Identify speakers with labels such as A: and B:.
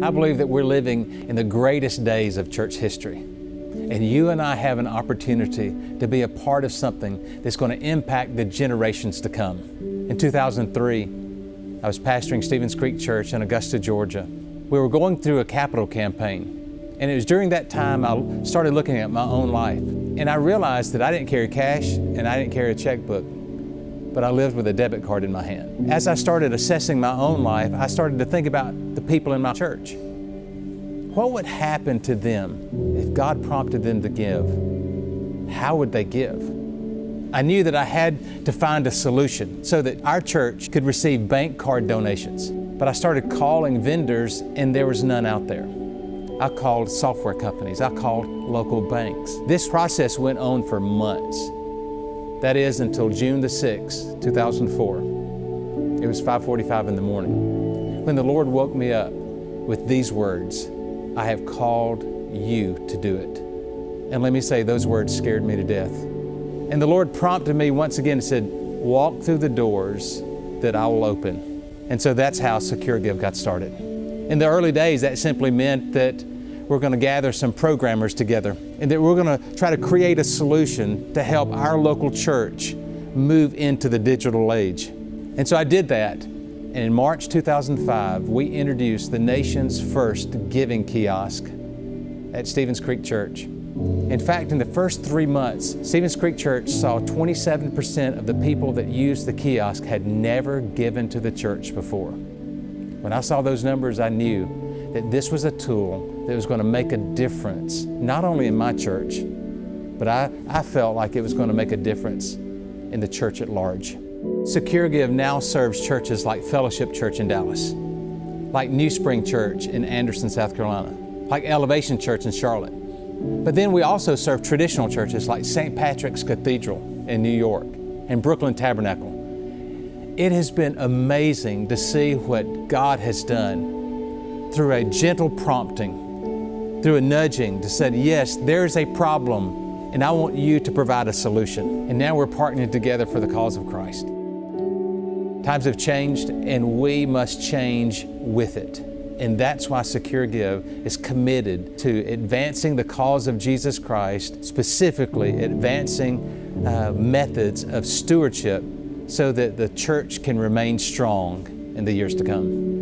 A: I believe that we're living in the greatest days of church history. And you and I have an opportunity to be a part of something that's going to impact the generations to come. In 2003, I was pastoring Stevens Creek Church in Augusta, Georgia. We were going through a capital campaign. And it was during that time I started looking at my own life. And I realized that I didn't carry cash and I didn't carry a checkbook, but I lived with a debit card in my hand. As I started assessing my own life, I started to think about the people in my church. What would happen to them if God prompted them to give? How would they give? I knew that I had to find a solution so that our church could receive bank card donations. But I started calling vendors and there was none out there. I called software companies, I called local banks. This process went on for months. That is until June the 6th, 2004. It was 5:45 in the morning when the Lord woke me up with these words, "I have called you to do it." And let me say, those words scared me to death. And the Lord prompted me once again and said, "Walk through the doors that I will open." And so that's how SecureGive got started. In the early days, that simply meant that we're going to gather some programmers together and that we're going to try to create a solution to help our local church move into the digital age. And so I did that. And in March 2005, we introduced the nation's first giving kiosk at Stevens Creek Church. In fact, in the first 3 months, Stevens Creek Church saw 27% of the people that used the kiosk had never given to the church before. When I saw those numbers, I knew that this was a tool that was going to make a difference, not only in my church, but I felt like it was going to make a difference in the church at large. SecureGive now serves churches like Fellowship Church in Dallas, like New Spring Church in Anderson, South Carolina, like Elevation Church in Charlotte. But then we also serve traditional churches like St. Patrick's Cathedral in New York and Brooklyn Tabernacle. It has been amazing to see what God has done through a gentle prompting, through a nudging to say, yes, there's a problem and I want you to provide a solution. And now we're partnering together for the cause of Christ. Times have changed and we must change with it. And that's why SecureGive is committed to advancing the cause of Jesus Christ, specifically advancing methods of stewardship so that the church can remain strong in the years to come.